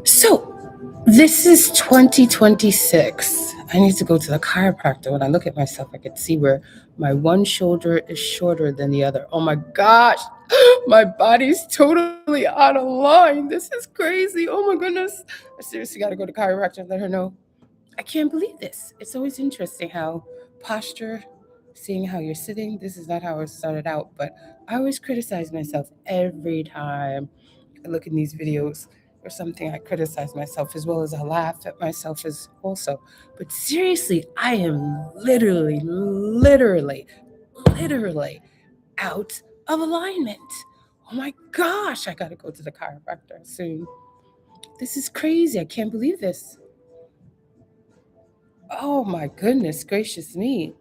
So, this is 2026. I need to go to the chiropractor. When I look at myself, I can see where my one shoulder is shorter than the other. Oh my gosh, my body's totally out of line. This is crazy. Oh my goodness. I seriously got to go to chiropractor and let her know. I can't believe this. It's always interesting how posture, seeing how you're sitting, this is not how I started out, but I always criticize myself every time I look in these videos or something. I criticize myself as well as I laugh at myself as also. But seriously, I am literally out of alignment. Oh my gosh, I gotta go to the chiropractor soon. This is crazy. I can't believe this. Oh my goodness gracious me.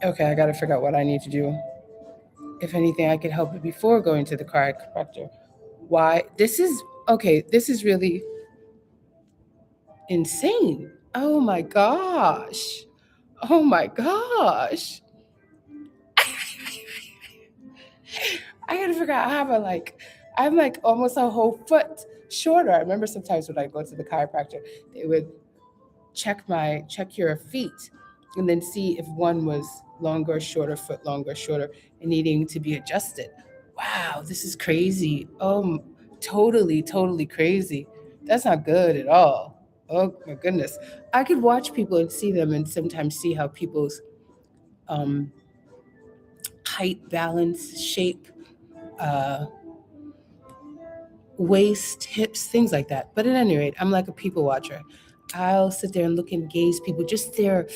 Okay, I gotta figure out what I need to do. If anything, I could help it before going to the chiropractor. Why? This is okay. This is really insane. Oh my gosh. Oh my gosh. I gotta figure out how I'm like almost a whole foot shorter. I remember sometimes when I go to the chiropractor, they would check your feet and then see if one was longer, shorter, foot longer, shorter, and needing to be adjusted. Wow, this is crazy. Totally crazy. That's not good at all. Oh my goodness. I could watch people and see them and sometimes see how people's um, height, balance, shape, uh, waist, hips, things like that. But at any rate, I'm like a people watcher. I'll sit there and look and gaze people, just their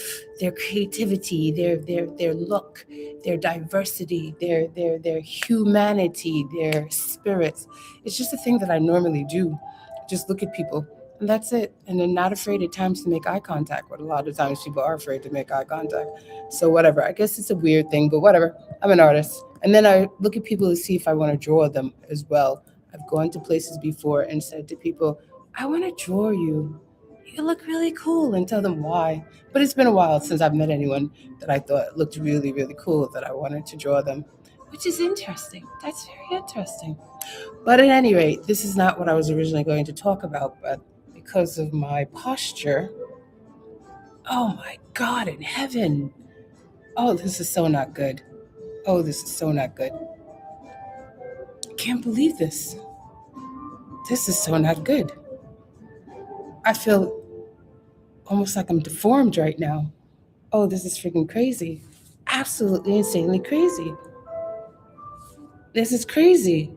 creativity, their look, their diversity, their humanity, their spirits. It's just a thing that I normally do. Just look at people. And that's it. And then not afraid at times to make eye contact, but a lot of times people are afraid to make eye contact. So whatever. I guess it's a weird thing, but whatever. I'm an artist. And then I look at people to see if I want to draw them as well. I've gone to places before and said to people, I want to draw you. You look really cool, and tell them why. But it's been a while since I've met anyone that I thought looked really cool that I wanted to draw them, which is interesting. That's very interesting. But at any rate, this is not what I was originally going to talk about, but because of my posture, oh my God in heaven. Oh, this is so not good. Oh, this is so not good. I can't believe this. This is so not good. I feel almost like I'm deformed right now. Oh, this is freaking crazy. Absolutely insanely crazy. This is crazy.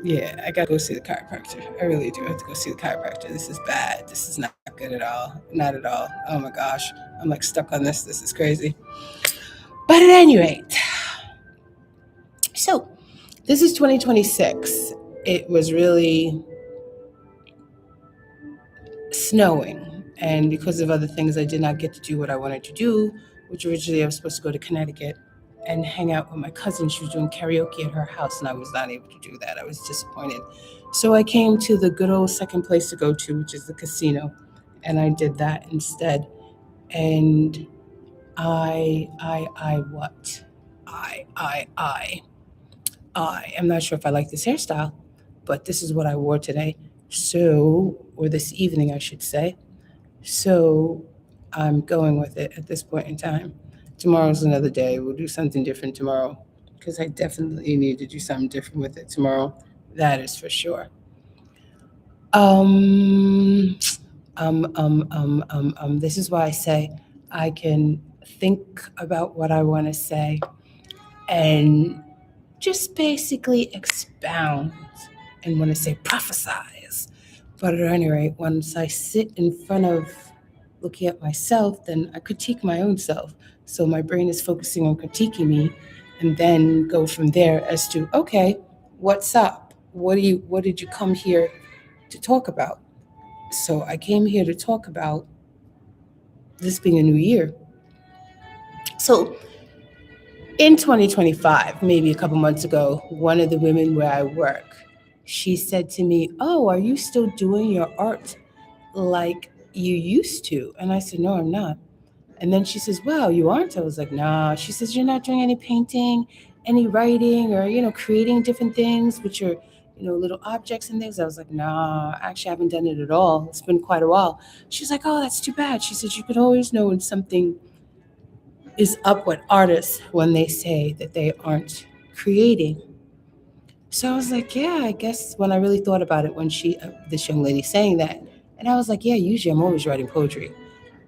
Yeah, I gotta go see the chiropractor. I really do have to go see the chiropractor. This is bad. This is not good at all. Not at all. Oh my gosh. I'm like stuck on this. This is crazy. But at any rate, so this is 2026. It was really snowing. And because of other things, I did not get to do what I wanted to do, which originally I was supposed to go to Connecticut and hang out with my cousin. She was doing karaoke at her house, and I was not able to do that. I was disappointed. So I came to the good old second place to go to, which is the casino, and I did that instead. And what? I am not sure if I like this hairstyle, but this is what I wore today. So, or this evening, I should say. So I'm going with it at this point in time. Tomorrow's another day. We'll do something different tomorrow because I definitely need to do something different with it tomorrow. That is for sure. Um, this is why I say I can think about what I want to say and just basically expound and want to say prophesize. But at any rate, once I sit in front of looking at myself, then I critique my own self. So my brain is focusing on critiquing me and then go from there as to, okay, what's up? What did you come here to talk about? So I came here to talk about this being a new year. So in 2025, maybe a couple months ago, one of the women where I work, she said to me, "Oh, are you still doing your art like you used to. And I said, no, I'm not. And then she says, well, you aren't. I was like, nah. She says, you're not doing any painting, any writing, or, creating different things with your, little objects and things. I was like, nah, actually, I haven't done it at all. It's been quite a while. She's like, oh, that's too bad. She says, you could always know when something is up with artists when they say that they aren't creating. So I was like, yeah, I guess when I really thought about it, when this young lady saying that, and I was like, yeah, usually I'm always writing poetry.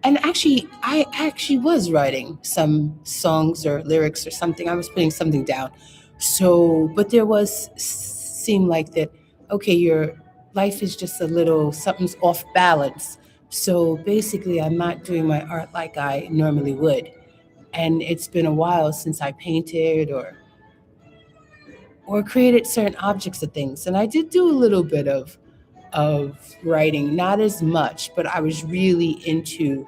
And actually, I actually was writing some songs or lyrics or something. I was putting something down. So, but there was seemed like that. Okay, your life is just a little something's off balance. So basically, I'm not doing my art like I normally would, and it's been a while since I painted or created certain objects of things. And I did do a little bit of writing, not as much, but I was really into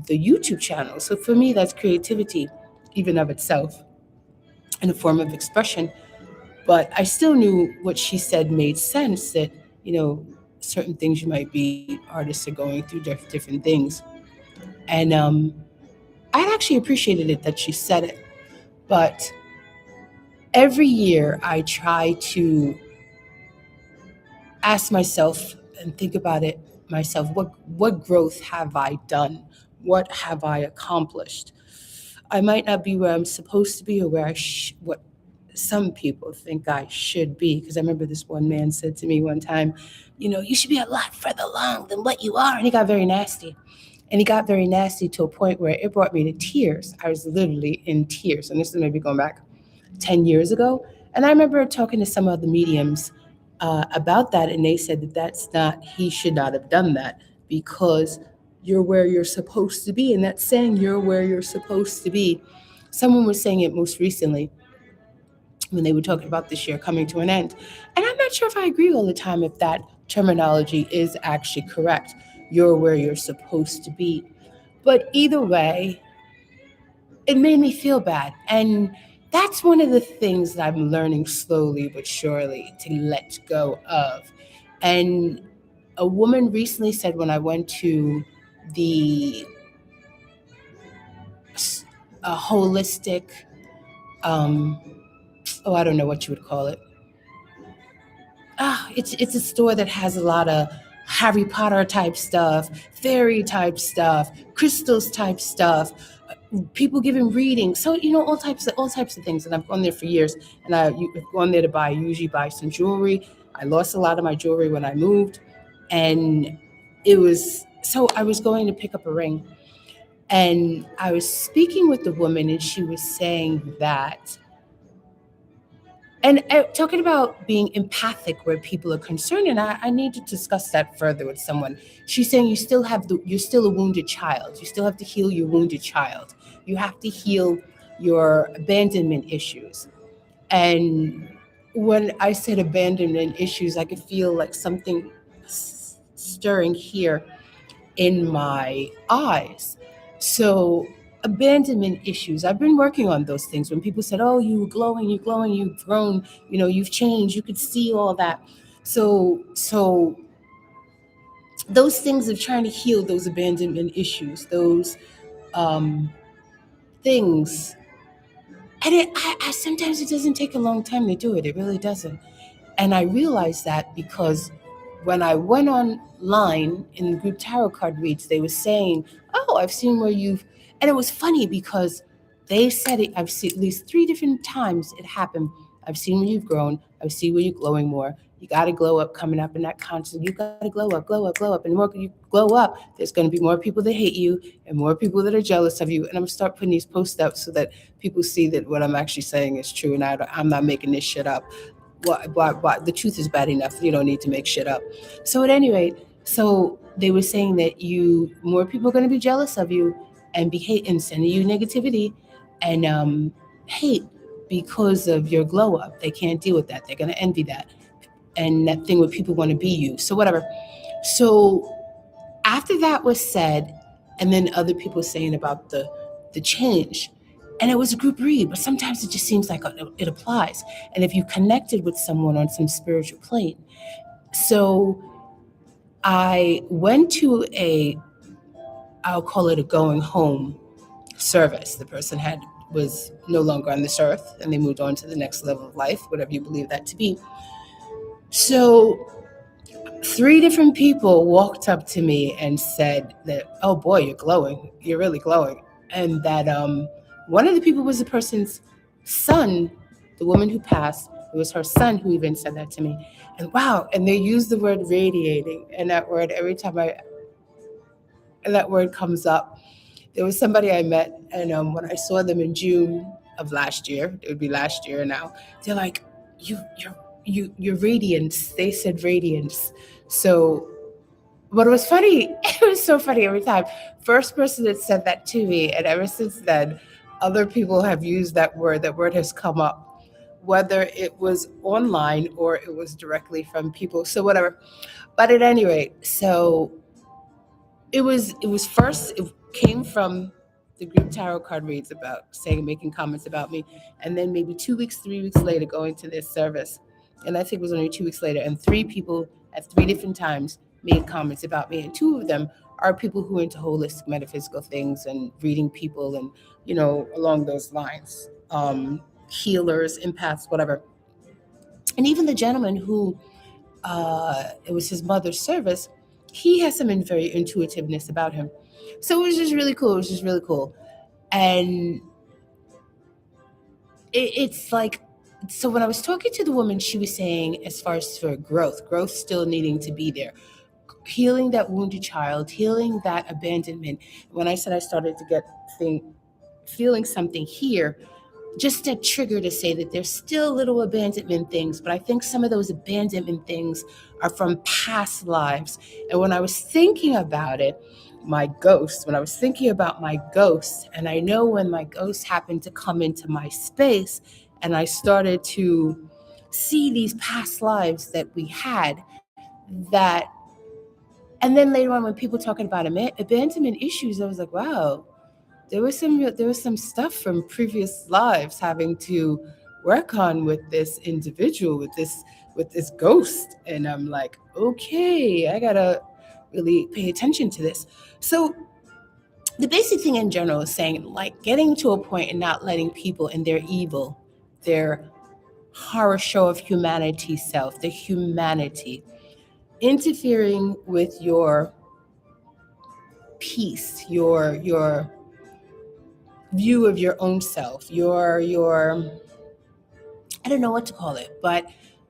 the YouTube channel. So for me, that's creativity, even of itself, in a form of expression. But I still knew what she said made sense, that, you know, certain things you might be, artists are going through different things. And I actually appreciated it that she said it. But every year I try to ask myself and think about it myself, what growth have I done? What have I accomplished? I might not be where I'm supposed to be, or where what some people think I should be. Because I remember this one man said to me one time, you should be a lot further along than what you are. And he got very nasty. And he got very nasty to a point where it brought me to tears. I was literally in tears. And this is maybe going back 10 years ago. And I remember talking to some of the mediums about that. And they said that he should not have done that, because you're where you're supposed to be. And that's saying you're where you're supposed to be. Someone was saying it most recently when they were talking about this year coming to an end. And I'm not sure if I agree all the time if that terminology is actually correct. You're where you're supposed to be. But either way, it made me feel bad. And that's one of the things that I'm learning slowly but surely to let go of. And a woman recently said, when I went to the a holistic, I don't know what you would call it. It's a store that has a lot of Harry Potter type stuff, fairy type stuff, crystals type stuff, people giving readings. So all types of things. And I've gone there for years. And I've gone there to usually buy some jewelry. I lost a lot of my jewelry when I moved, and I was going to pick up a ring, and I was speaking with the woman, and she was saying that, and talking about being empathic where people are concerned, and I need to discuss that further with someone. She's saying you're still a wounded child. You still have to heal your wounded child. You have to heal your abandonment issues. And when I said abandonment issues, I could feel like something stirring here in my eyes. So abandonment issues, I've been working on those things. When people said, oh, you're glowing, you've grown, you've changed, you could see all that. So those things of trying to heal those abandonment issues, those things. And sometimes it doesn't take a long time to do it. It really doesn't. And I realized that because when I went online in the group tarot card reads, they were saying, oh, I've seen where you've, and it was funny because they said it, I've seen at least 3 different times it happened. I've seen where you've grown. I've seen where you're glowing more. You got to glow up coming up in that constant. You got to glow up, glow up, glow up. And the more you glow up, there's going to be more people that hate you and more people that are jealous of you. And I'm going to start putting these posts up so that people see that what I'm actually saying is true, and I'm not making this shit up. The truth is bad enough. You don't need to make shit up. So at any rate, so they were saying that more people are going to be jealous of you and be hate and sending you negativity and hate because of your glow up. They can't deal with that. They're going to envy that. And that thing where people want to be you. So whatever. So after that was said, and then other people saying about the change, and it was a group read, but sometimes it just seems like it applies. And if you connected with someone on some spiritual plane. So I went to I'll call it a going home service. The person was no longer on this earth and they moved on to the next level of life, whatever you believe that to be. So three different people walked up to me and said that, oh boy, you're glowing. You're really glowing. And that one of the people was the person's son, the woman who passed. It was her son who even said that to me. And wow, and they used the word radiating. And that word, every time that word comes up, there was somebody I met, and when I saw them in June of last year, it would be last year now. They're like, your radiance. They said radiance. So, but it was funny. It was so funny every time. First person that said that to me, and ever since then, other people have used that word. That word has come up, whether it was online or it was directly from people. So whatever. But at any rate, so it was first it came from the group tarot card reads about saying making comments about me, and then maybe 2 weeks 3 weeks later going to this service, and I think it was only 2 weeks later, and three people at three different times made comments about me, and two of them are people who are into holistic metaphysical things and reading people and along those lines, healers, empaths, whatever. And even the gentleman who it was his mother's service, he has some very intuitiveness about him. So it was just really cool. It was just really cool. And it's like, so when I was talking to the woman, she was saying, as far as for growth still needing to be there, healing that wounded child, healing that abandonment. When I said I started to get feeling something here, just a trigger to say that there's still little abandonment things, but I think some of those abandonment things are from past lives. And when I was thinking about it, when I was thinking about my ghost, and I know when my ghost happened to come into my space and I started to see these past lives that we had, that, and then later on when people talking about abandonment issues, I was like, wow, there was some stuff from previous lives having to work on with this individual, with this ghost. And I'm like, okay, I gotta really pay attention to this. So the basic thing in general is saying, like, getting to a point and not letting people in their evil, their horror show of humanity self, the humanity, interfering with your peace, your view of your own self, your I don't know what to call it, but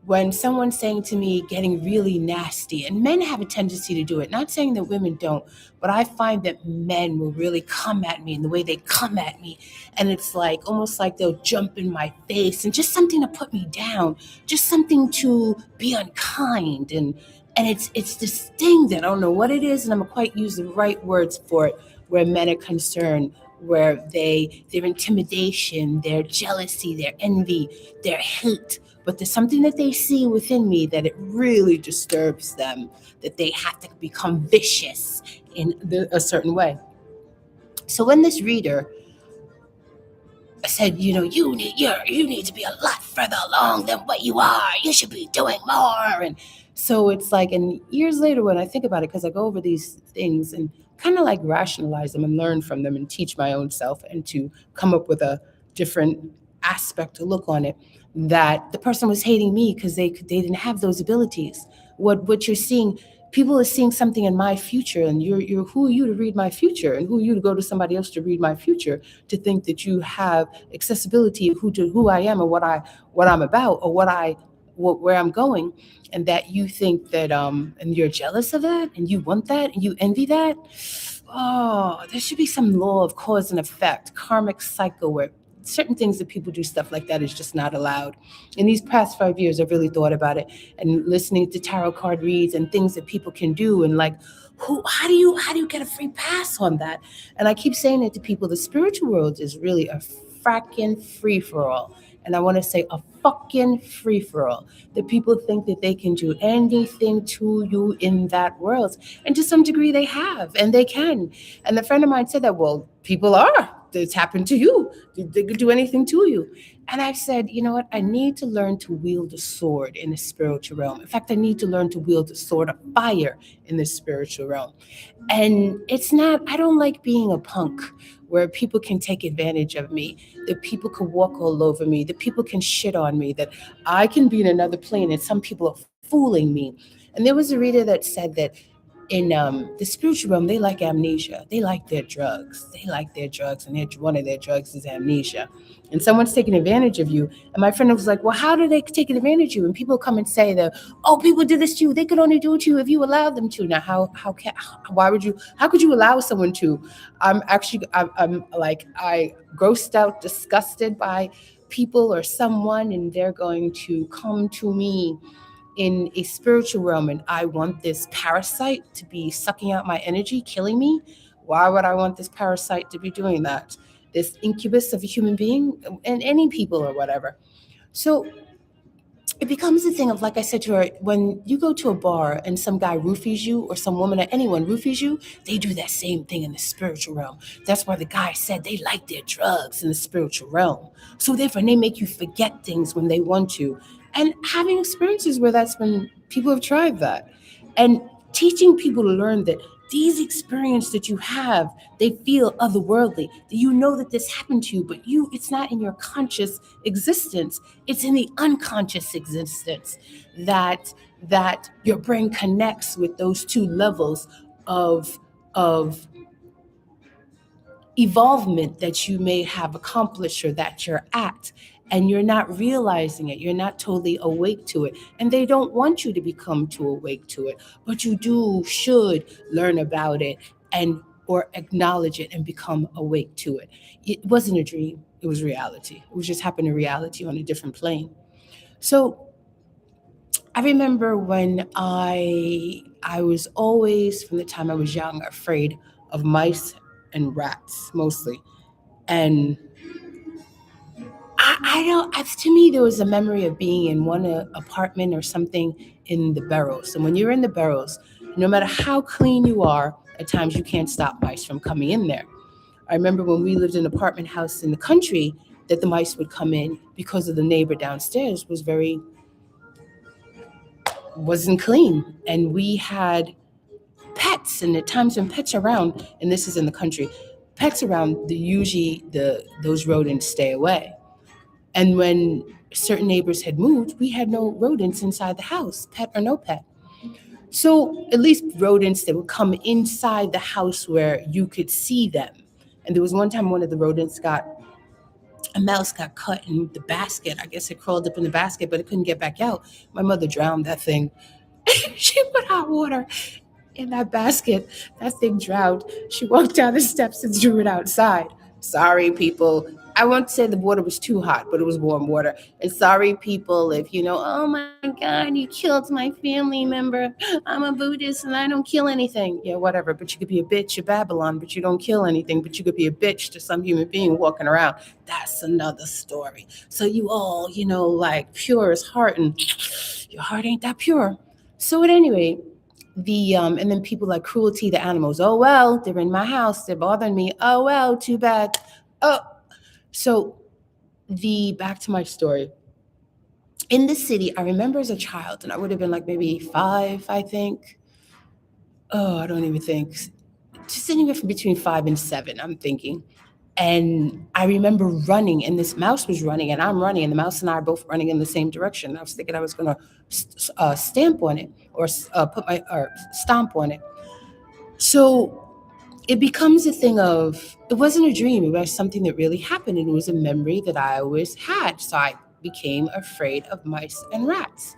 when someone's saying to me getting really nasty, and men have a tendency to do it, not saying that women don't, but I find that men will really come at me in the way they come at me, and it's like almost like they'll jump in my face and just something to put me down, just something to be unkind, and it's this thing that I don't know what it is, and I'm gonna quite use the right words for it, where men are concerned, where their intimidation, their jealousy, their envy, their hate, but there's something that they see within me that it really disturbs them, that they have to become vicious in a certain way. So when this reader said, you need to be a lot further along than what you are. You should be doing more. And so it's like, and years later when I think about it, because I go over these things and kind of like rationalize them and learn from them and teach my own self and to come up with a different aspect to look on it, that the person was hating me because they didn't have those abilities. What you're seeing, people are seeing something in my future, and you're who are you to read my future, and who are you to go to somebody else to read my future, to think that you have accessibility of who I am, or what I'm about, or where I'm going, and that you think that and you're jealous of that, and you want that, and you envy that. Oh, there should be some law of cause and effect, karmic cycle, where certain things that people do stuff like that is just not allowed. In these past 5 years, I've really thought about it, and listening to tarot card reads and things that people can do, and like, how do you get a free pass on that? And I keep saying it to people, the spiritual world is really a fracking free for all. And I want to say a fucking free for all. That people think that they can do anything to you in that world. And to some degree they have, and they can. And a friend of mine said that, well, people are. it's happened to you. They could do anything to you. And I've said, you know what? I need to learn to wield a sword in the spiritual realm. In fact, I need to learn to wield a sword of fire in the spiritual realm. And it's not, I don't like being a punk where people can take advantage of me, that people can walk all over me, that people can shit on me, that I can be in another plane and some people are fooling me. And there was a reader that said that in the spiritual realm, they like amnesia. They like their drugs. They like their drugs, and one of their drugs is amnesia. And someone's taking advantage of you. And my friend was like, "Well, how do they take advantage of you?" And people come and say that, "Oh, people do this to you. They could only do it to you if you allow them to." Now, why would you? How could you allow someone to? I'm like, I grossed out, disgusted by people or someone, and they're going to come to me in a spiritual realm and I want this parasite to be sucking out my energy, killing me. Why would I want this parasite to be doing that? This incubus of a human being and any people or whatever. So it becomes a thing of, like I said to her, when you go to a bar and some guy roofies you or some woman or anyone roofies you, they do that same thing in the spiritual realm. That's why the guy said they like their drugs in the spiritual realm. So therefore, they make you forget things when they want to. And having experiences where that's when people have tried that. And teaching people to learn that these experiences that you have, they feel otherworldly. That you know that this happened to you, but it's not in your conscious existence. It's in the unconscious existence that your brain connects with those two levels of of evolvement that you may have accomplished or that you're at, and you're not realizing it, you're not totally awake to it, and they don't want you to become too awake to it, but you should learn about it and or acknowledge it and become awake to it. It wasn't a dream, it was reality. It was just happening reality on a different plane. So I remember when I was always, from the time I was young, afraid of mice and rats mostly. And I don't, to me, there was a memory of being in one apartment or something in the Barrows. And when you're in the Barrows, no matter how clean you are, at times you can't stop mice from coming in there. I remember when we lived in an apartment house in the country that the mice would come in because of the neighbor downstairs wasn't clean. And we had pets, and at times when pets are around, and this is in the country, pets around, those rodents stay away. And when certain neighbors had moved, we had no rodents inside the house, pet or no pet. So at least rodents that would come inside the house where you could see them. And there was one time a mouse got cut in the basket. I guess it crawled up in the basket, but it couldn't get back out. My mother drowned that thing. She put hot water in that basket. That thing drowned. She walked down the steps and threw it outside. Sorry, people. I won't say the water was too hot, but it was warm water. And sorry, people, if oh my God, you killed my family member. I'm a Buddhist and I don't kill anything. Yeah, whatever. But you could be a bitch of Babylon, but you don't kill anything. But you could be a bitch to some human being walking around. That's another story. So you all, like pure as heart, and your heart ain't that pure. So at any rate, and then people like cruelty to animals. Oh well, they're in my house, they're bothering me. Oh well, too bad. Oh, so the back to my story. In the city, I remember as a child, and I would have been like maybe 5, I think. Oh, I don't even think. Just anywhere from between 5 and 7, I'm thinking. And I remember running, and this mouse was running, and I'm running, and the mouse and I are both running in the same direction. I was thinking I was going to stamp on it or stomp on it. So it becomes a thing of, it wasn't a dream, it was something that really happened, and it was a memory that I always had. So I became afraid of mice and rats.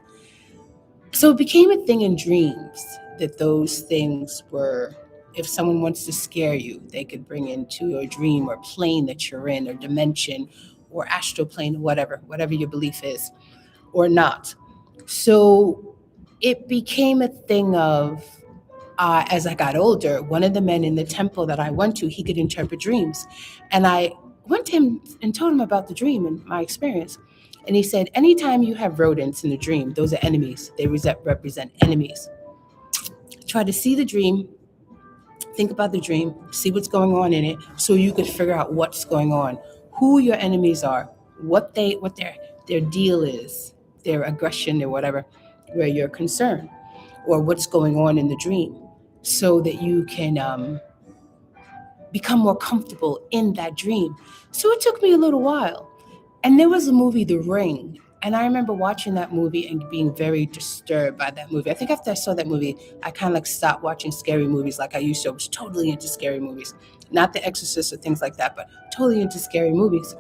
So it became a thing in dreams that those things were, if someone wants to scare you, they could bring into your dream or plane that you're in or dimension or astral plane or whatever your belief is or not. So it became a thing of, as I got older, one of the men in the temple that I went to, he could interpret dreams. And I went to him and told him about the dream and my experience. And he said, anytime you have rodents in the dream, those are enemies. They represent enemies. Try to see the dream think about the dream, see what's going on in it, so you could figure out what's going on, who your enemies are, what their deal is, their aggression or whatever, where you're concerned, or what's going on in the dream, so that you can become more comfortable in that dream. So it took me a little while. And there was a movie, The Ring. And I remember watching that movie and being very disturbed by that movie. I think after I saw that movie, I kind of like stopped watching scary movies like I used to. I was totally into scary movies. Not The Exorcist or things like that, but totally into scary movies.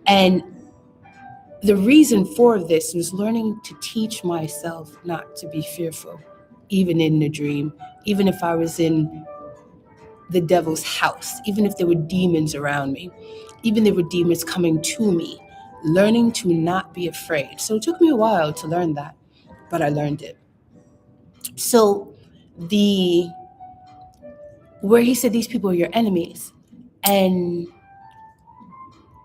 And the reason for this was learning to teach myself not to be fearful, even in the dream, even if I was in the devil's house, even if there were demons around me, even there were demons coming to me, learning to not be afraid. So it took me a while to learn that, but I learned it. So the where he said these people are your enemies, and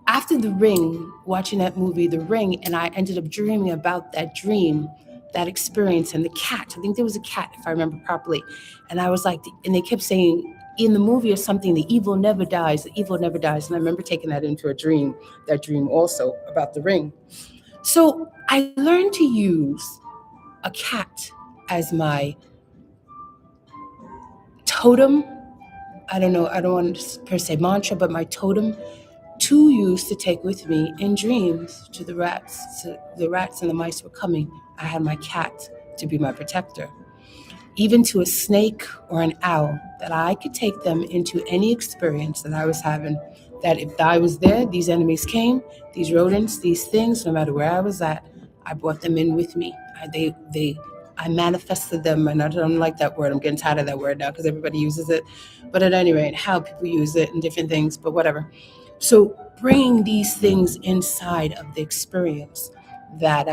after The Ring, watching that movie, The Ring, and I ended up dreaming about that dream, that experience, and the cat. I think there was a cat, if I remember properly. And I was like, and they kept saying in the movie or something, the evil never dies, the evil never dies. And I remember taking that into a dream, that dream also about The Ring. So I learned to use a cat as my totem. I don't know, I don't want to per se mantra, but my totem to use to take with me in dreams to the rats. To the rats and the mice were coming. I had my cat to be my protector. Even to a snake or an owl, that I could take them into any experience that I was having. That if I was there, these enemies came, these rodents, these things, no matter where I was at, I brought them in with me. I manifested them, and I don't like that word. I'm getting tired of that word now because everybody uses it. But at any rate, how people use it and different things, but whatever. So bringing these things inside of the experience that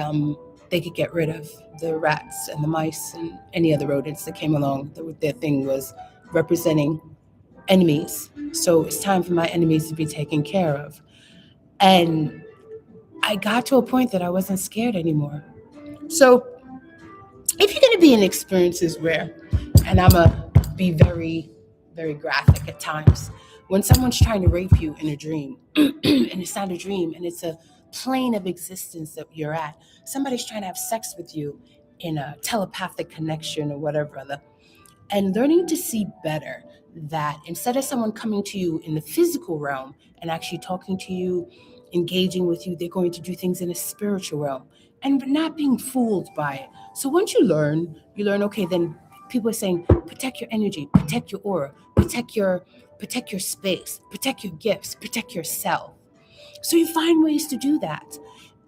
they could get rid of the rats and the mice and any other rodents that came along. Their thing was representing enemies. So it's time for my enemies to be taken care of. And I got to a point that I wasn't scared anymore. So if you're going to be in experiences where, and I'm going to be very, very graphic at times, when someone's trying to rape you in a dream, and it's not a dream, and it's a plane of existence that you're at, somebody's trying to have sex with you in a telepathic connection or whatever other, and learning to see better that instead of someone coming to you in the physical realm and actually talking to you, engaging with you, they're going to do things in a spiritual realm, and not being fooled by it. So once you learn, okay, then people are saying, protect your energy, protect your aura, protect your space, protect your gifts, protect yourself. So you find ways to do that.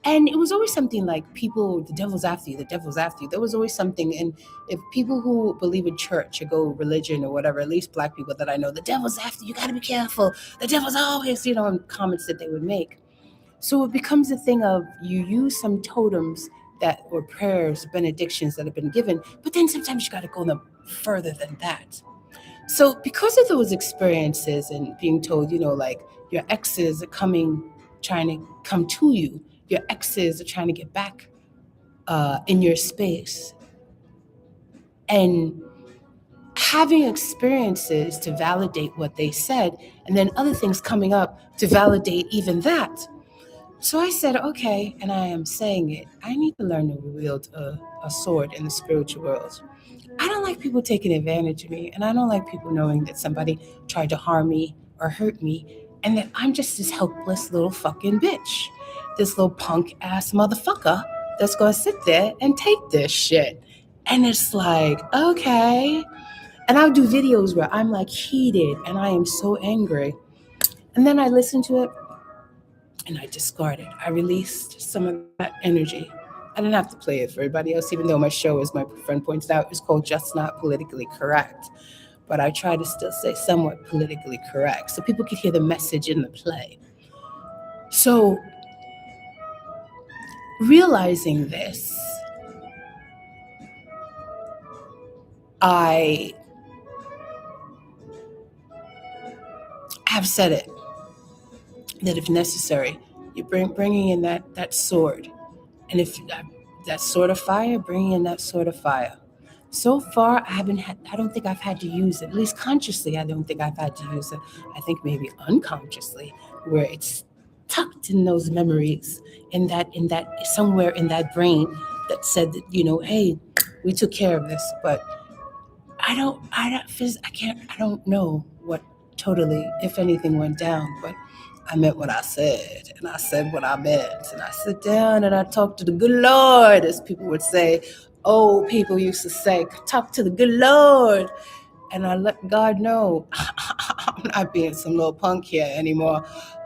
And it was always something like people, the devil's after you, the devil's after you. There was always something. And if people who believe in church or go religion or whatever, at least Black people that I know, the devil's after you, got to be careful. The devil's always, in comments that they would make. So it becomes a thing of you use some totems that or prayers, benedictions that have been given, but then sometimes you got to go them further than that. So because of those experiences and being told, like your exes are trying to come to you, your exes are trying to get back in your space, and having experiences to validate what they said, and then other things coming up to validate even that. So I said, okay, and I am saying it, I need to learn to wield a sword in the spiritual world. I don't like people taking advantage of me, and I don't like people knowing that somebody tried to harm me or hurt me, and that I'm just this helpless little fucking bitch, this little punk ass motherfucker that's gonna sit there and take this shit. And it's like, okay. And I'll do videos where I'm like heated and I am so angry. And then I listen to it and I discard it. I released some of that energy. I didn't have to play it for everybody else, even though my show, as my friend points out, is called Just Not Politically Correct. But I try to still say somewhat politically correct so people could hear the message in the play. So realizing this, I have said it, that if necessary, you bringing in that sword. And if that sword of fire, bringing in that sword of fire. So far, I don't think I've had to use it. At least consciously, I don't think I've had to use it. I think maybe unconsciously, where it's tucked in those memories, in that somewhere in that brain that said that, hey, we took care of this. But I can't, I don't know what totally, if anything, went down. But I meant what I said, and I said what I meant, and I sit down and I talk to the good Lord, as people would say. Old people used to say, talk to the good Lord. And I let God know I'm not being some little punk here anymore.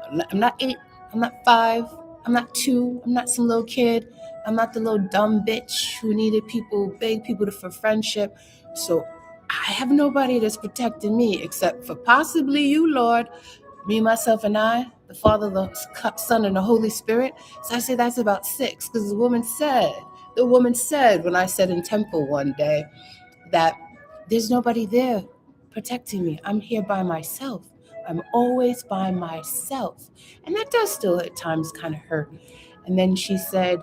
I'm not 8, I'm not 5, I'm not 2, I'm not some little kid. I'm not the little dumb bitch who needed people, beg people for friendship. So I have nobody that's protecting me except for possibly you, Lord. Me, myself, and I, the Father, the Son, and the Holy Spirit. So I say that's about 6, because the woman said when I said in temple one day that there's nobody there protecting me. I'm here by myself. I'm always by myself. And that does still at times kind of hurt. And then she said,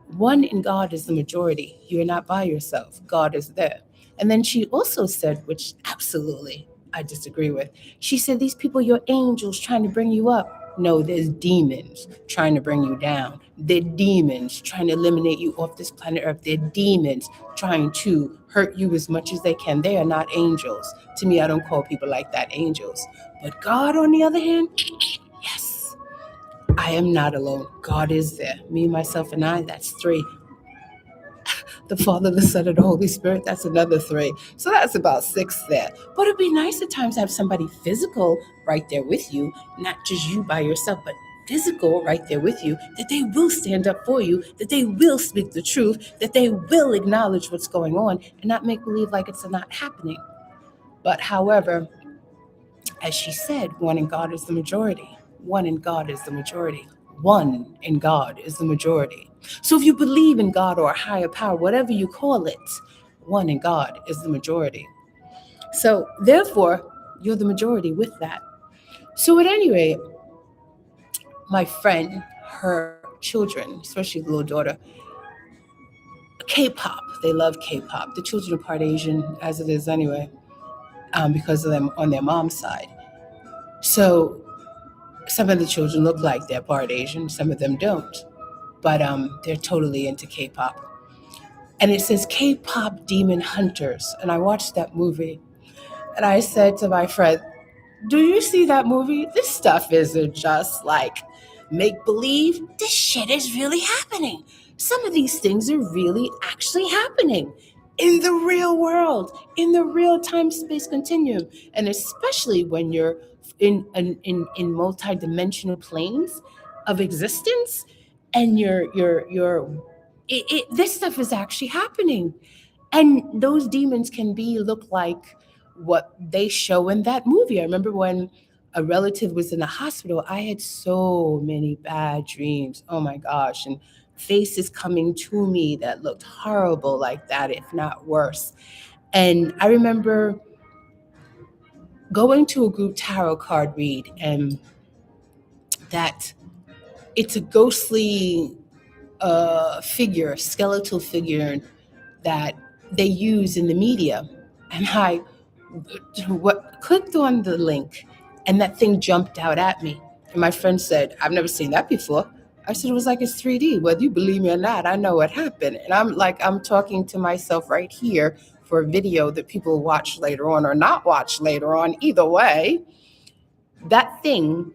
one in God is the majority. You're not by yourself. God is there. And then she also said, which absolutely I disagree with, she said, these people, your angels trying to bring you up. No, there's demons trying to bring you down. They're demons trying to eliminate you off this planet Earth. They're demons trying to hurt you as much as they can. They are not angels. To me, I don't call people like that angels. But God, on the other hand, yes, I am not alone. God is there. Me, myself, and I, that's 3. The Father, the Son, and the Holy Spirit, that's another 3. So that's about 6 there. But it'd be nice at times to have somebody physical right there with you, not just you by yourself, but physical right there with you, that they will stand up for you, that they will speak the truth, that they will acknowledge what's going on and not make believe like it's not happening. But however, as she said, one in God is the majority. One in God is the majority. One in God is the majority. So if you believe in God or a higher power, whatever you call it, one in God is the majority. So therefore, you're the majority with that. So at any rate, my friend, her children, especially the little daughter, K-pop, they love K-pop. The children are part Asian, as it is anyway, because of them on their mom's side. So some of the children look like they're part Asian, some of them don't, but they're totally into K-pop. And it says K-pop Demon Hunters, and I watched that movie, and I said to my friend, "Do you see that movie? This stuff isn't just like make believe. This shit is really happening. Some of these things are really actually happening in the real world, in the real time space continuum, and especially when you're in multi-dimensional planes of existence, and this stuff is actually happening, and those demons can look like what they show in that movie. I remember when a relative was in the hospital, I had so many bad dreams. Oh my gosh. And faces coming to me that looked horrible like that, if not worse. And I remember going to a group tarot card read, and that it's a ghostly figure, skeletal figure that they use in the media. And I clicked on the link, and that thing jumped out at me. And my friend said, "I've never seen that before." I said, "It was like it's 3D. Whether you believe me or not, I know what happened." And I'm talking to myself right here for a video that people watch later on or not watch later on. Either way, that thing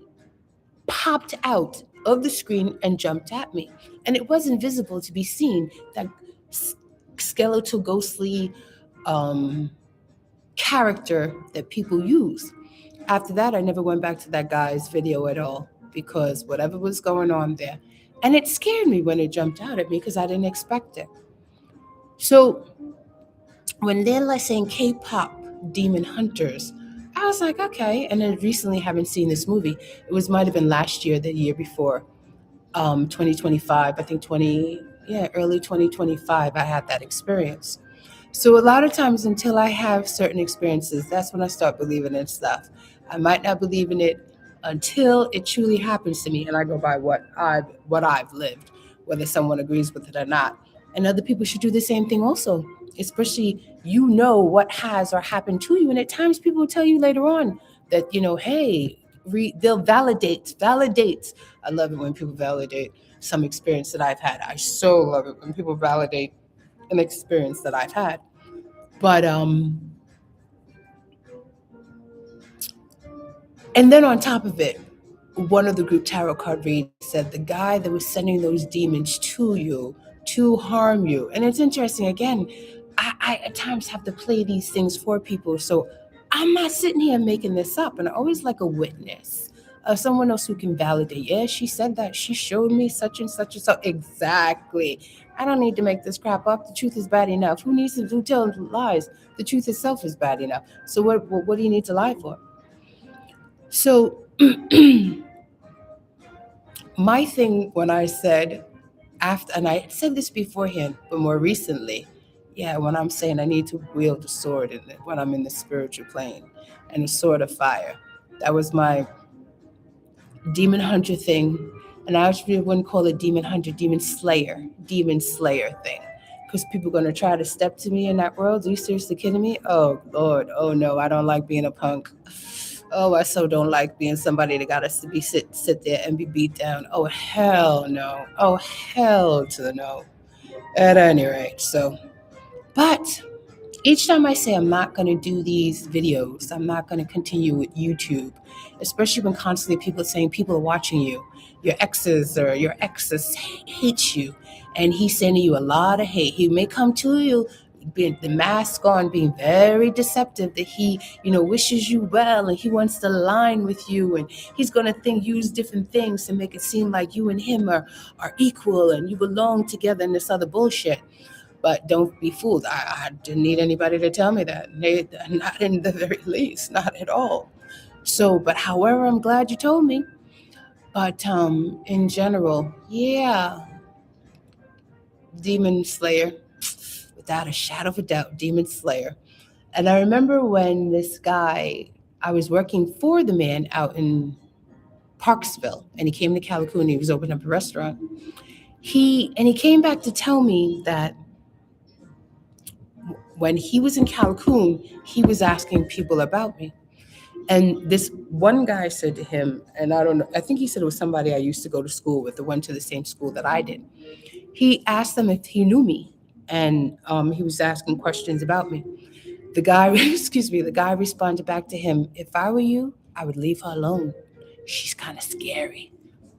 popped out of the screen and jumped at me. And it wasn't visible to be seen. That skeletal, ghostly um, character that people use. After that, I never went back to that guy's video at all, because whatever was going on there. And it scared me when it jumped out at me because I didn't expect it. So when they're like saying K-pop demon hunters, I was like, okay. And then recently, haven't seen this movie. Might have been last year, the year before, 2025. I think early 2025. I had that experience. So a lot of times, until I have certain experiences, that's when I start believing in stuff. I might not believe in it until it truly happens to me, and I go by what I've lived, whether someone agrees with it or not. And other people should do the same thing also. especially you know what has or happened to you. And at times people will tell you later on that, hey, they'll validate. I love it when people validate some experience that I've had. I so love it when people validate an experience that I've had. But and then on top of it, one of the group tarot card readers said the guy that was sending those demons to you to harm you. And it's interesting, again, I at times have to play these things for people. So I'm not sitting here making this up. And I always like a witness of someone else who can validate. Yeah, she said that. She showed me such and such and so. Exactly. I don't need to make this crap up. The truth is bad enough. Who needs to tell lies? The truth itself is bad enough. So what do you need to lie for? So my thing when I said after, and I said this beforehand, but more recently, yeah, when I'm saying I need to wield the sword and when I'm in the spiritual plane and the sword of fire, that was my demon hunter thing. And I actually wouldn't call it demon hunter, demon slayer thing. Because people are going to try to step to me in that world. Are you seriously kidding me? Oh, Lord. Oh, no, I don't like being a punk. Oh, I so don't like being somebody that got to be sit there and be beat down. Oh, hell no. Oh, hell to the no. At any rate, so, but each time I say I'm not going to do these videos, I'm not going to continue with YouTube, especially when constantly people are saying people are watching you, your exes or your exes hate you, and he's sending you a lot of hate. He may come to you being the mask on, being very deceptive, that he, wishes you well and he wants to align with you, and he's going to use different things to make it seem like you and him are equal and you belong together and this other bullshit. But don't be fooled. I didn't need anybody to tell me that. Not in the very least, not at all. So, but however, I'm glad you told me. But in general, yeah, Demon Slayer, without a shadow of a doubt, Demon Slayer. And I remember when this guy, I was working for the man out in Parksville, and he came to Callicoon. He was opening up a restaurant. He came back to tell me that when he was in Callicoon, he was asking people about me. And this one guy said to him, and I don't know, I think he said it was somebody I used to go to school with, or went to the same school that I did. He asked them if he knew me, and he was asking questions about me. The guy, the guy responded back to him, if I were you, I would leave her alone. She's kind of scary.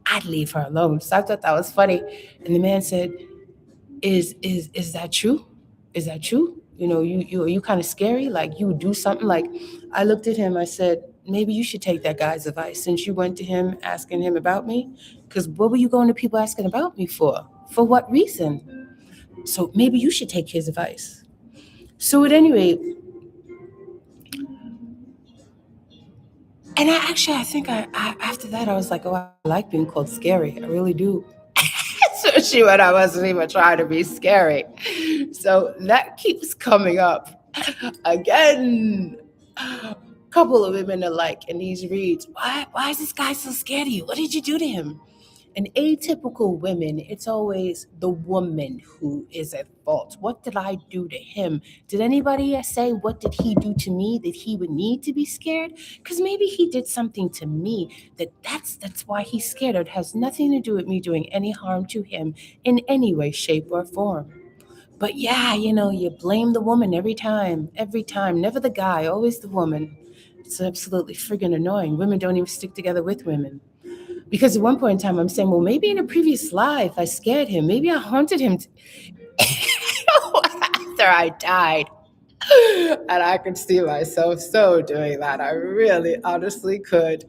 I'd leave her alone. So I thought that was funny. And the man said, is that true? Is that true? You kind of scary? Like you would do something? Like, I looked at him, I said, maybe you should take that guy's advice since you went to him asking him about me. Because what were you going to people asking about me for? For what reason? So maybe you should take his advice. So at any rate, and I think I after that, I was like, oh, I like being called scary. I really do. Especially when I wasn't even trying to be scary. So that keeps coming up again. A couple of women are like in these reads, why is this guy so scared of you? What did you do to him? And atypical women, it's always the woman who is at fault. What did I do to him? Did anybody say, what did he do to me that he would need to be scared? Because maybe he did something to me that's why he's scared. It has nothing to do with me doing any harm to him in any way, shape, or form. But yeah, you blame the woman every time, never the guy, always the woman. It's absolutely friggin' annoying. Women don't even stick together with women. Because at one point in time, I'm saying, well, maybe in a previous life, I scared him. Maybe I haunted him after I died. And I could see myself so doing that. I really, honestly could.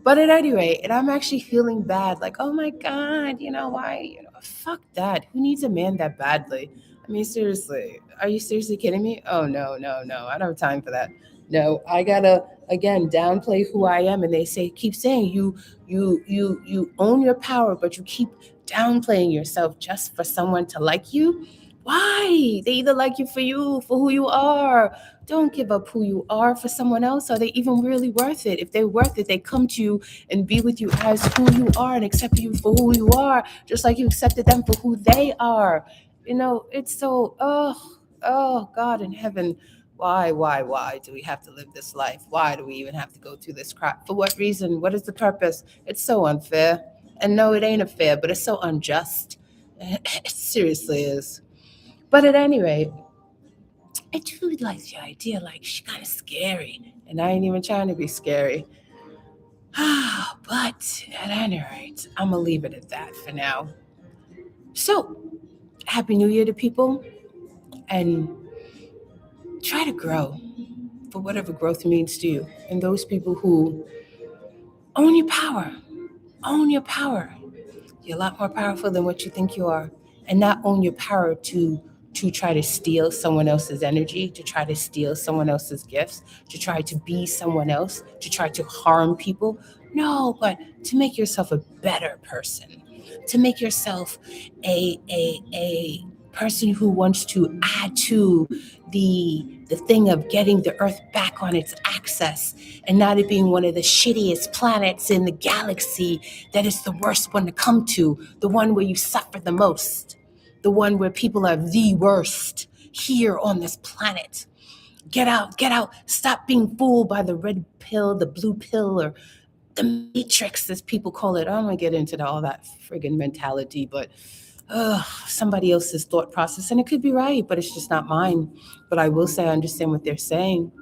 But at any rate, and I'm actually feeling bad. Like, oh my God, why? Fuck that. Who needs a man that badly? I mean, seriously. Are you seriously kidding me? Oh, no. I don't have time for that. No, I gotta, again, downplay who I am. And they keep saying you own your power, but you keep downplaying yourself just for someone to like you. Why? They either like you for who you are. Don't give up who you are for someone else. Are they even really worth it? If they're worth it, they come to you and be with you as who you are and accept you for who you are, just like you accepted them for who they are. It's so, oh God in heaven, why do we have to live this life? Why do we even have to go through this crap? For what reason? What is the purpose? It's so unfair. And no, it ain't fair, but it's so unjust. It seriously is. But at any rate, I do like the idea, like she's kind of scary. And I ain't even trying to be scary. But at any rate, I'm gonna leave it at that for now. So, Happy New Year to people, and try to grow for whatever growth means to you. And those people who own your power, own your power. You're a lot more powerful than what you think you are, and not own your power to try to steal someone else's energy, to try to steal someone else's gifts, to try to be someone else, to try to harm people. No, but to make yourself a better person, to make yourself a person who wants to add to the thing of getting the earth back on its axis, and not it being one of the shittiest planets in the galaxy, that is the worst one to come to, the one where you suffer the most, the one where people are the worst here on this planet. Get out, stop being fooled by the red pill, the blue pill, or the matrix, as people call it. I don't want to get into all that friggin' mentality, but somebody else's thought process. And it could be right, but it's just not mine. But I will say I understand what they're saying.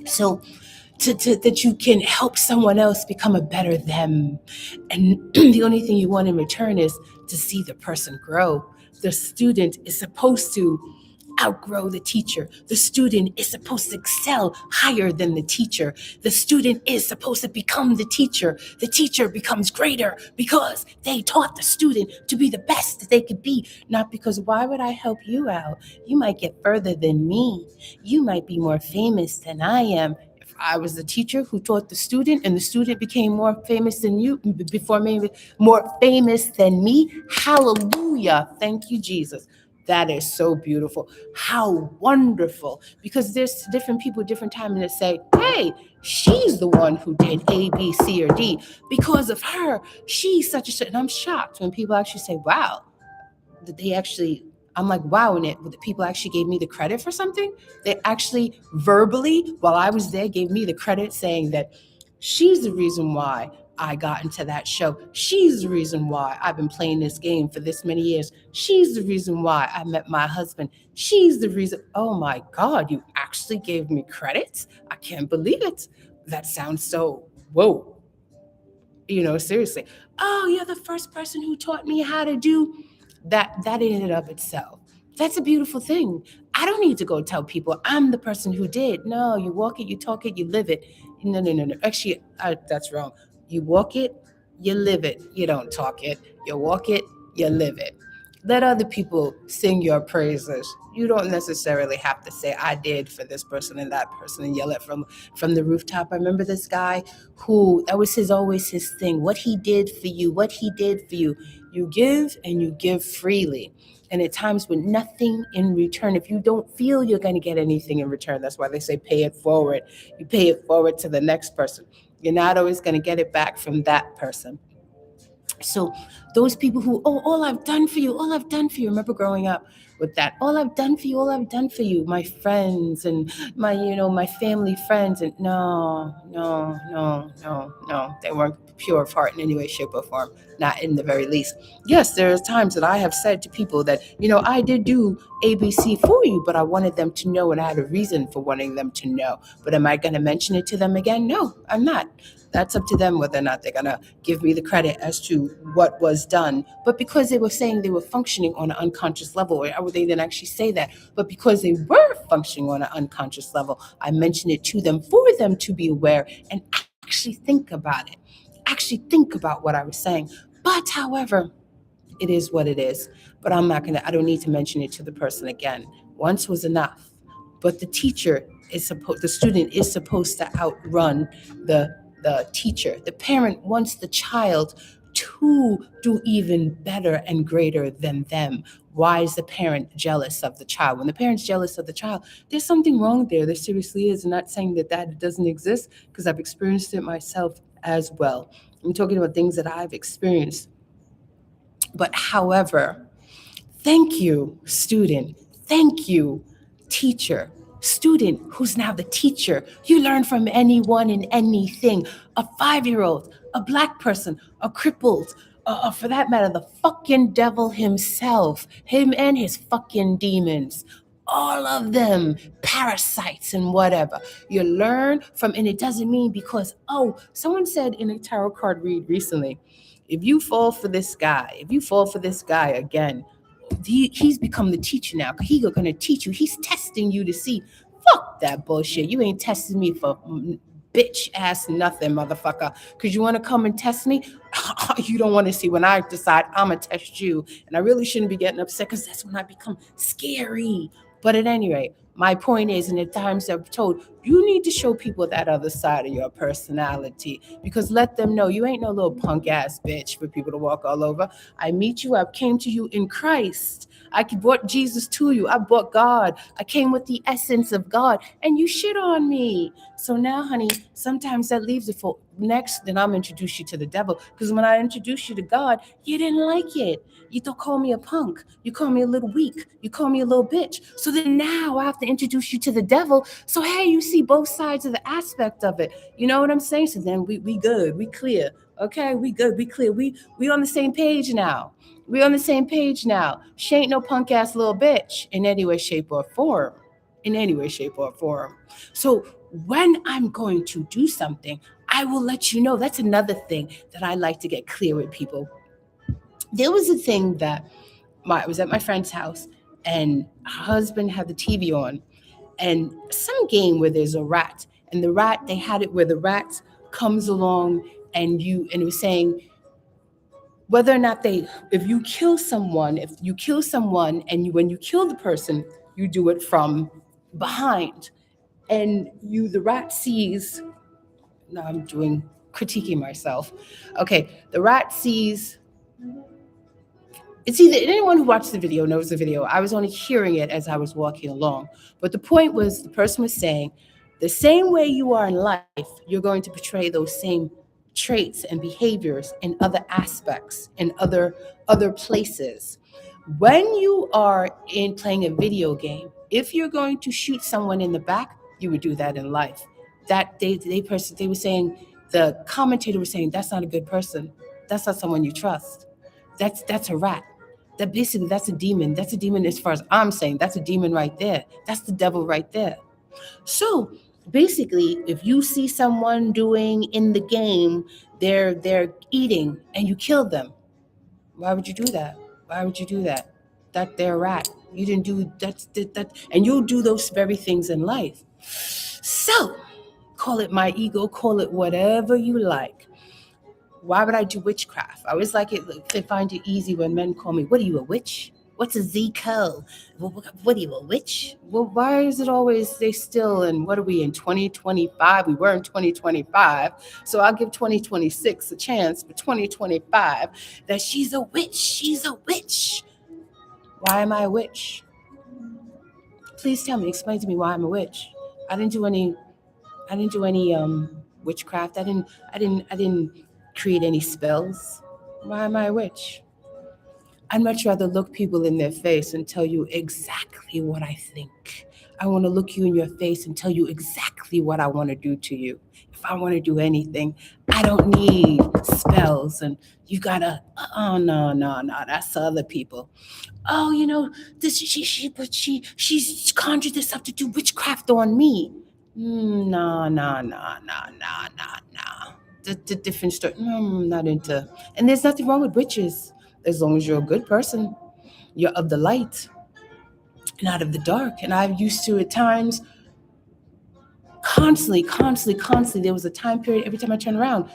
So that you can help someone else become a better them. And the only thing you want in return is to see the person grow. The student is supposed to outgrow the teacher. The student is supposed to excel higher than the teacher. The student is supposed to become the teacher. The teacher becomes greater because they taught the student to be the best that they could be. Not because, why would I help you out? You might get further than me. You might be more famous than I am. I was the teacher who taught the student, and the student became more famous than you, before me, more famous than me. Hallelujah. Thank you, Jesus. That is so beautiful. How wonderful. Because there's different people, different time, and they say, hey, she's the one who did A, B, C, or D. Because of her, she's such a such. And I'm shocked when people actually say, wow, that they actually, I'm like, wow, and the people actually gave me the credit for something. They actually verbally, while I was there, gave me the credit, saying that she's the reason why I got into that show. She's the reason why I've been playing this game for this many years. She's the reason why I met my husband. She's the reason. Oh my God, you actually gave me credit? I can't believe it. That sounds so, whoa. Seriously. Oh, you're the first person who taught me how to do that in and of itself. That's a beautiful thing. I don't need to go tell people I'm the person who did. No, you walk it, you talk it, you live it. No. Actually, that's wrong. You walk it, you live it. You don't talk it. You walk it, you live it. Let other people sing your praises. You don't necessarily have to say I did for this person and that person and yell it from the rooftop. I remember this guy who, that was always his thing. What he did for you, what he did for you. You give and you give freely. And at times with nothing in return, if you don't feel you're going to get anything in return, that's why they say pay it forward. You pay it forward to the next person. You're not always going to get it back from that person. So those people who, oh, all I've done for you, all I've done for you. Remember growing up with that, all I've done for you, all I've done for you, my friends and my family friends. And no, they weren't pure of heart in any way, shape, or form, not in the very least. Yes, there are times that I have said to people that, I did do ABC for you, but I wanted them to know, and I had a reason for wanting them to know. But am I going to mention it to them again? No, I'm not. That's up to them whether or not they're going to give me the credit as to what was done. But because they were saying they were functioning on an unconscious level, or they didn't actually say that, but because they were functioning on an unconscious level, I mentioned it to them for them to be aware and actually think about it, actually think about what I was saying. But however, it is what it is. But I don't need to mention it to the person again. Once was enough. But the student is supposed to outrun the teacher. The parent wants the child to do even better and greater than them. Why is the parent jealous of the child? When the parent's jealous of the child, there's something wrong there. There seriously is. I'm not saying that doesn't exist, because I've experienced it myself as well. I'm talking about things that I've experienced. But however, thank you, student. Thank you, teacher, student who's now the teacher. You learn from anyone and anything. A 5-year-old, a black person, a crippled, for that matter, the fucking devil himself, him and his fucking demons. All of them, parasites and whatever. You learn from, and it doesn't mean because, oh, someone said in a tarot card read recently, if you fall for this guy, if you fall for this guy again, he's become the teacher now. He's going to teach you. He's testing you to see. Fuck that bullshit. You ain't testing me for bitch ass nothing, motherfucker. Because you want to come and test me? You don't want to see when I decide I'm going to test you. And I really shouldn't be getting upset because that's when I become scary. But at any rate, my point is, and at times I've told, you need to show people that other side of your personality, because let them know you ain't no little punk ass bitch for people to walk all over. I meet you, I came to you in Christ. I brought Jesus to you. I brought God. I came with the essence of God, and you shit on me. So now, honey, sometimes that leaves it for next. Then I'm introduce you to the devil, because when I introduced you to God, you didn't like it. You don't call me a punk. You call me a little weak. You call me a little bitch. So then now I have to introduce you to the devil. So hey, you see both sides of the aspect of it. You know what I'm saying? So then we good. We clear. Okay, we good. We clear. We on the same page now. We on the same page now. She ain't no punk ass little bitch in any way, shape, or form. In any way, shape, or form. So when I'm going to do something, I will let you know. That's another thing that I like to get clear with people. There was a thing that I was at my friend's house, and her husband had the TV on, and some game where there's a rat, and the rat, they had it where the rat comes along, and it was saying whether or not if you kill someone, and when you kill the person, you do it from behind, and the rat sees. Now I'm critiquing myself. Okay, the rat sees. It's either anyone who watched the video knows the video. I was only hearing it as I was walking along. But the point was, the person was saying, the same way you are in life, you're going to portray those same traits and behaviors in other aspects, in other places. When you are in playing a video game, if you're going to shoot someone in the back, you would do that in life. That they were saying, the commentator was saying, that's not a good person. That's not someone you trust. That's a rat. That basically, that's a demon. That's a demon as far as I'm saying. That's a demon right there. That's the devil right there. So basically, if you see someone doing in the game, they're eating, and you kill them, why would you do that? Why would you do that? That they're a rat. You didn't do that, and you'll do those very things in life. So call it my ego, call it whatever you like. Why would I do witchcraft? I always like it. They find it easy when men call me, what are you, a witch? What's a Z-co? What are you, a witch? Well, why is it always they still, and what are we in 2025? We were in 2025. So I'll give 2026 a chance, for 2025, that she's a witch. She's a witch. Why am I a witch? Please tell me, explain to me why I'm a witch. I didn't do any witchcraft. I didn't create any spells. Why am I a witch? I'd much rather look people in their face and tell you exactly what I think. I want to look you in your face and tell you exactly what I want to do to you. If I want to do anything, I don't need spells, and you gotta. Oh no, that's other people. Oh, she's conjured this up to do witchcraft on me. No. The different story. I'm not into. And there's nothing wrong with witches, as long as you're a good person. You're of the light, not of the dark. And I've used to, at times, constantly. There was a time period, every time I turned around,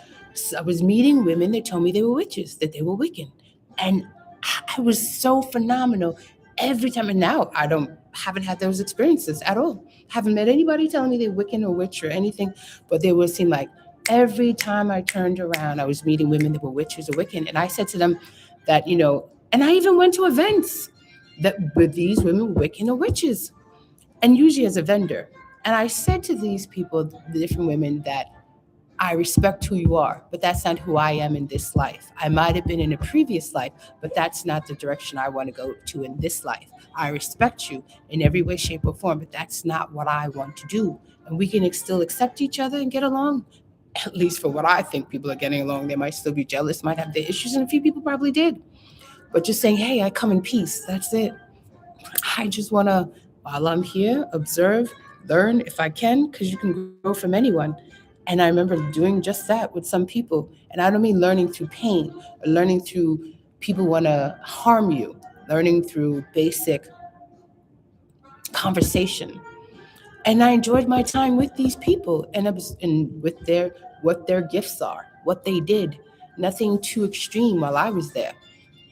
I was meeting women. They told me they were witches, that they were Wiccan. And I was so phenomenal every time. And now haven't had those experiences at all. Haven't met anybody telling me they're Wiccan or witch or anything, but they would seem like every time I turned around, I was meeting women that were witches or Wiccan. And I said to them that, and I even went to events that with these women were Wiccan or witches, and usually as a vendor. And I said to these people, the different women, that I respect who you are, but that's not who I am in this life. I might have been in a previous life, but that's not the direction I want to go to in this life. I respect you in every way, shape, or form, but that's not what I want to do. And we can still accept each other and get along. At least for what I think people are getting along. They might still be jealous, might have their issues, and a few people probably did. But just saying, hey, I come in peace. That's it. I just want to, while I'm here, observe, learn if I can, because you can grow from anyone. And I remember doing just that with some people. And I don't mean learning through pain or learning through people want to harm you, learning through basic conversation. And I enjoyed my time with these people and with their what their gifts are, what they did. Nothing too extreme while I was there,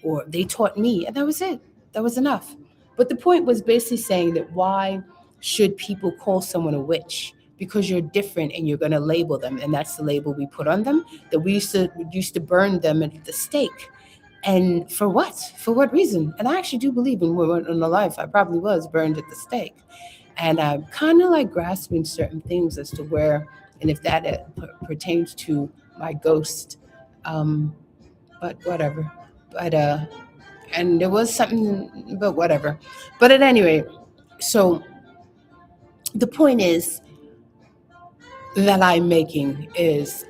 or they taught me, and that was it. That was enough. But the point was basically saying that why should people call someone a witch? Because you're different and you're going to label them, and that's the label we put on them. That we used to burn them at the stake, and for what? For what reason? And I actually do believe in the life I probably was burned at the stake, and I'm kind of like grasping certain things as to where and if that pertains to my ghost. Um, but whatever. But and there was something, but whatever. But at any rate, so the point is that I'm making is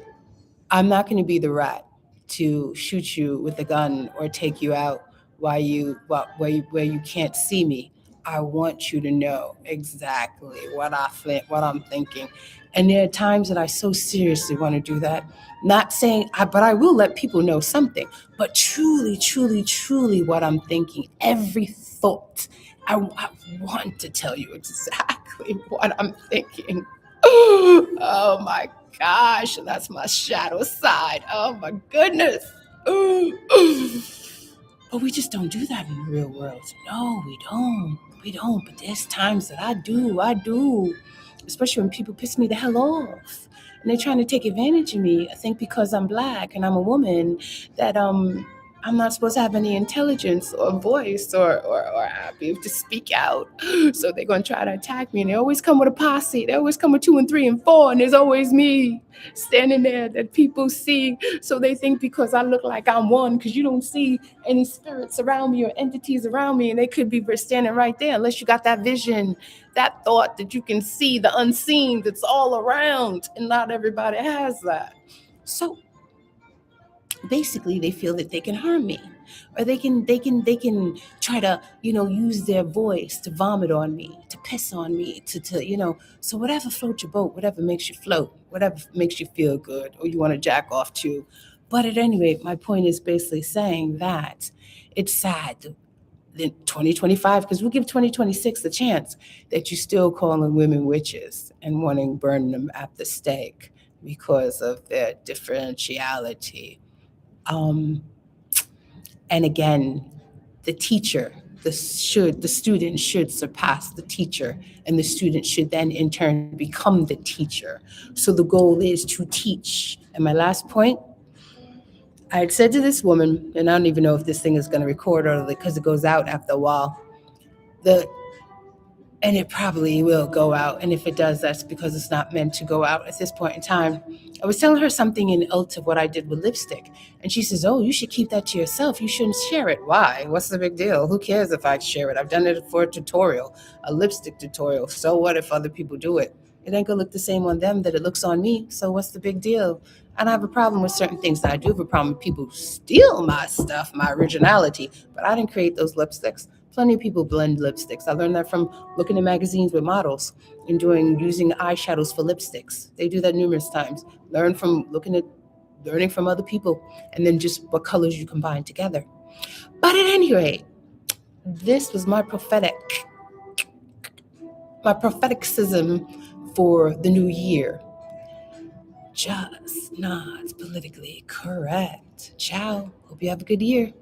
I'm not going to be the rat to shoot you with a gun or take you out where you can't see me. I want you to know exactly what I'm thinking. And there are times that I so seriously want to do that. Not saying, but I will let people know something. But truly, truly, truly, what I'm thinking, every thought, I want to tell you exactly what I'm thinking. Oh my gosh, that's my shadow side. Oh my goodness. Ooh, ooh. But we just don't do that in the real world. No, we don't. We don't. But there's times that I do. I do. Especially when people piss me the hell off. And they're trying to take advantage of me. I think because I'm black and I'm a woman that I'm not supposed to have any intelligence or voice or be able to speak out. So they're going to try to attack me. And they always come with a posse. They always come with 2 and 3 and 4. And there's always me standing there that people see. So they think because I look like I'm one, because you don't see any spirits around me or entities around me. And they could be standing right there unless you got that vision, that thought that you can see the unseen that's all around. And not everybody has that. So basically they feel that they can harm me, or they can try to use their voice to vomit on me, to piss on me, to so whatever floats your boat, whatever makes you float, whatever makes you feel good or you want to jack off to. But at any rate, my point is basically saying that it's sad in 2025, because we'll give 2026 the chance, that you still calling women witches and wanting to burn them at the stake because of their differentiality. um, and again, the teacher, the student should surpass the teacher, and the student should then in turn become the teacher. So the goal is to teach. And my last point, I had said to this woman, and I don't even know if this thing is going to record or because it goes out after a while. The And it probably will go out. And if it does, that's because it's not meant to go out at this point in time. I was telling her something in Ulta what I did with lipstick. And she says, oh, you should keep that to yourself. You shouldn't share it. Why? What's the big deal? Who cares if I share it? I've done it for a tutorial, a lipstick tutorial. So what if other people do it? It ain't gonna look the same on them that it looks on me. So what's the big deal? I don't have a problem with certain things. I do have a problem with people steal my stuff, my originality. But I didn't create those lipsticks. Plenty of people blend lipsticks. I learned that from looking at magazines with models and using eyeshadows for lipsticks. They do that numerous times. Learning from other people, and then just what colors you combine together. But at any rate, this was my propheticism for the new year. Just not politically correct. Ciao. Hope you have a good year.